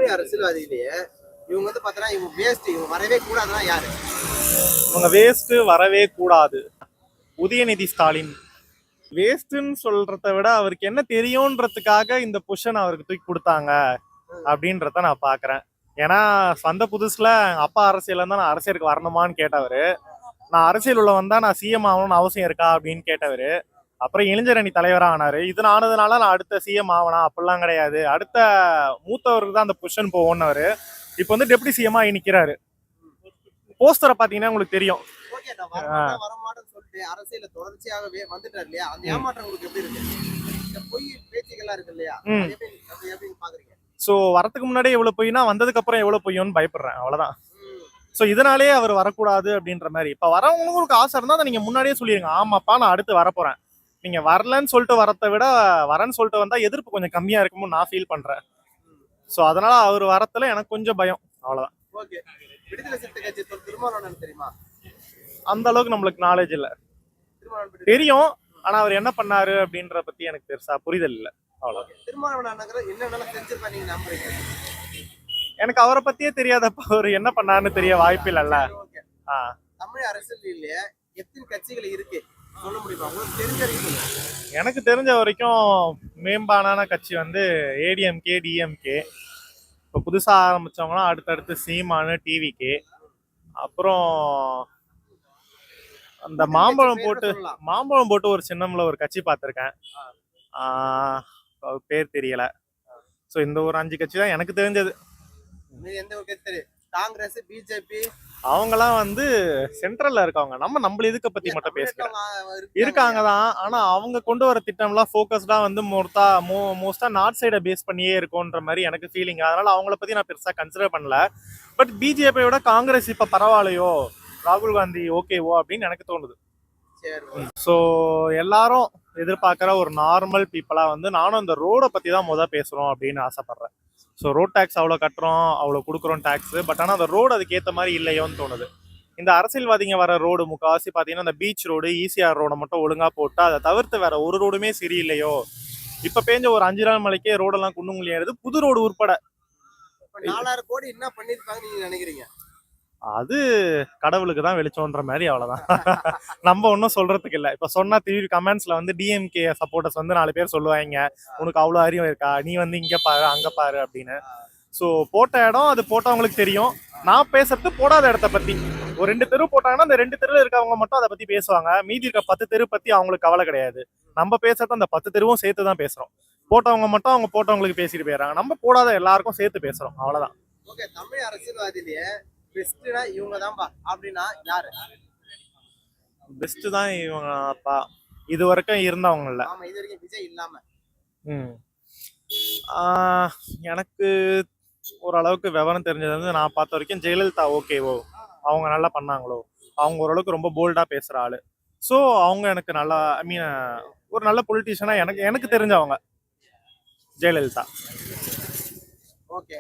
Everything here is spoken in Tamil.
தமிழ் அரசியல்வாதியிலேயே இவங்க வந்து பாத்தீங்கன்னா இவங்க வேஸ்ட், இவங்க வரவே கூடாதுன்னா யாரு? இவங்க வேஸ்ட் வரவே கூடாது. உதயநிதி ஸ்டாலின். வேஸ்ட்ன்னு சொல்றத விட அவருக்கு என்ன தெரியும்ன்றதுக்காக இந்த பொசிஷன் அவருக்கு தூக்கி கொடுத்தாங்க அப்படின்றத நான் பாக்குறேன். ஏன்னா வந்த புதுசுல அப்பா அரசியல் இருந்தா நான் அரசியலுக்கு வரணுமான்னு கேட்டவரு, நான் அரசியல் உள்ள வந்தா நான் சிஎம் ஆகணும்னு அவசியம் இருக்கா அப்படின்னு கேட்டவரு. அப்புறம் இளைஞர் அணி தலைவரா ஆனாரு. இது ஆனதுனால நான் அடுத்த சிஎம் ஆகணும் அப்படிலாம் கிடையாது, அடுத்த மூத்தவருக்கு தான் அந்த பொசிஷன் போவோம்னு இப்ப வந்து டெப்டி சிஎம் ஆகி நிக்கிறாரு. போஸ்டரை பாத்தீங்கன்னா உங்களுக்கு தெரியும். ஓகே, நான் வரமாட்டேன்னு சொல்லிட்டு அரசியல தொடர்ச்சியாகவே வந்துட்டாரு இல்லையா? அந்த ஏமாற்றம் உங்களுக்கு எப்படி இருக்கு? இந்த பொய் பேச்சுகள்லாம் இருக்கு இல்லையா? எப்படி பாக்குறீங்க? சோ வரதுக்கு முன்னாடியே எவ்வளவு பொய்னா வந்ததுக்கு அப்புறம் எவ்வளவு பொய்யோன்னு பயப்படுறேன், அவ்வளவுதான். சோ இதனாலேயே அவர் வரக்கூடாது அப்படின்ற மாதிரி. இப்ப வரவங்களுக்கு ஆசை இருந்தா அதை நீங்க முன்னாடியே சொல்லிருங்க, ஆமாப்பா நான் அடுத்து வரப்போறேன். நீங்க வரலன்னு சொல்லிட்டு வரத்தை விட வரேன்னு சொல்லிட்டு வந்தா எதிர்ப்பு கொஞ்சம் கம்மியா இருக்குமோ நான் ஃபீல் பண்றேன். சோ அதனால அவர் வரத்துல எனக்கு கொஞ்சம் பயம், அவ்வளவுதான். ஓகே, விடுதலை சிறுத்தை கட்சி திருமாவளவன் தெரியுமா? அந்த அளவுக்கு நம்மளுக்கு நாலேஜ் இல்ல. தெரியும், ஆனா அவர் என்ன பண்ணாரு அப்படின்ற பத்தி எனக்கு பெருசா புரிதல் இல்ல, அவ்வளவு. திருமாவளவன் என்னென்ன செஞ்சிருப்பா நீங்க நம்புறீங்க? எனக்கு அவரை பத்தியே தெரியாதப்ப அவர் என்ன பண்ணாருன்னு தெரிய வாய்ப்பு இல்லைல்ல. தமிழ் அரசியல்ல எத்தனை கட்சிகள் இருக்கு சொல்ல முடியுமா? உங்களுக்கு தெரிஞ்ச வரைக்கும். எனக்கு தெரிஞ்ச வரைக்கும் மேம்பாலான கட்சி வந்து ஏடிஎம்கே, டிஎம்கே. இப்போ புதுசா ஆரம்பிச்சவங்களாம் அடுத்தடுத்து சீமானு, டிவிகே. அப்புறம் அந்த மாம்பழம் போட்டு ஒரு சின்னம்ல ஒரு கட்சி பார்த்திருக்கேன், பேர் தெரியல. ஸோ இந்த ஒரு 5 கட்சி தான் எனக்கு தெரிஞ்சது. எந்த ஒரு கட்சி தெரியும்? காங்கிரஸ், பிஜேபி அவங்கலாம் வந்து சென்ட்ரல்ல இருக்கவங்க. நம்ம இதுக்கு பத்தி மட்டும் பேசுறோம். இருக்காங்க தான், ஆனா அவங்க கொண்டு வர திட்டம்லாம் ஃபோக்கஸ்டா வந்து மோஸ்டா நார்த் சைடை பேஸ் பண்ணியே இருக்கும்ன்ற மாதிரி எனக்கு ஃபீலிங். அதனால அவங்கள பத்தி நான் பெருசா கன்சிடர் பண்ணல. பட் பிஜேபியோட காங்கிரஸ் இப்ப பரவாயில்லையோ, ராகுல் காந்தி ஓகேவோ அப்படின்னு எனக்கு தோணுது. ஸோ எல்லாரும் எதிர்பார்க்குற ஒரு நார்மல் பீப்புளா வந்து நானும் இந்த ரோடை பத்தி தான் பேசுறோம் அப்படின்னு ஆசைப்படுறேன். ஸோ ரோட் டேக்ஸ் அவ்வளோ கட்டுறோம், அவ்வளோ கொடுக்குறோம் டேக்ஸ். பட் ஆனால் அந்த ரோடு அதுக்கேற்ற மாதிரி இல்லையோன்னு தோணுது. இந்த அரசியல்வாதிங்க வர ரோடு முக்கால்வாசி பார்த்தீங்கன்னா இந்த பீச் ரோடு, ஈசிஆர் ரோடை மட்டும் ஒழுங்கா போட்டா அதை தவிர்த்து வேற ஒரு ரோடுமே சரியில்லையோ. இப்போ பேஞ்ச ஒரு 5 நாள் மலைக்கே ரோடெல்லாம் குண்டுங்குழி ஏறுது, புது ரோடு உட்பட. 4000 கோடி என்ன பண்ணிருக்காங்க நீங்க நினைக்கிறீங்க? அது கடவுளுக்கு தான் வெளிச்சோன்ற மாதிரி, அவ்வளவுதான். நம்ம ஒன்றும் சொல்றதுக்கு இல்லை. இப்ப சொன்னா திரும்பி கமெண்ட்ஸ்ல வந்து டிஎம்கே சப்போர்ட்டர்ஸ் வந்து 4 பேர் சொல்லுவாங்க, உனக்கு அவ்வளவு அறிவு இருக்கா, நீ வந்து இங்க பாரு அங்க பாரு அப்படின்னு. ஸோ போட்ட இடம் அது போட்டவங்களுக்கு தெரியும். நான் பேசுறது போடாத இடத்த பத்தி. ஒரு 2 தெரு போட்டாங்கன்னா அந்த 2 தெருவில் இருக்கவங்க மட்டும் அதை பத்தி பேசுவாங்க, மீதி இருக்க 10 தெரு பத்தி அவங்களுக்கு கவலை கிடையாது. நம்ம பேசுறது அந்த 10 தெருவும் சேர்த்து தான் பேசுறோம். போட்டவங்க மட்டும் அவங்க போட்டவங்களுக்கு பேசிட்டு போயிடறாங்க, நம்ம போடாத எல்லாருக்கும் சேர்த்து பேசுறோம், அவ்வளவுதான். ஓகே, தமிழ் அரசியல்வாதியிலேயே பெஸ்ட்னா இவங்க தான்பா அப்படின்னா யாரு? பெஸ்ட் தான் இவங்கப்பா இது வரைக்கும் இருந்தவங்கல்ல. ஆமா, இது வரைக்கும் விஜய் இல்லாம. எனக்கு ஓரளவுக்கு விவரம் தெரிஞ்சது வந்து நான் பார்த்த வரைக்கும் ஜெயலலிதா ஓகேவோ, அவங்க நல்லா பண்ணாங்களோ. அவங்க ஓரளவுக்கு ரொம்ப போல்டா பேசுற ஆளு. ஸோ அவங்க எனக்கு நல்லா, ஐ மீன் ஒரு நல்ல பொலிட்டீஷியனா எனக்கு தெரிஞ்சவங்க ஜெயலலிதா. ஓகே.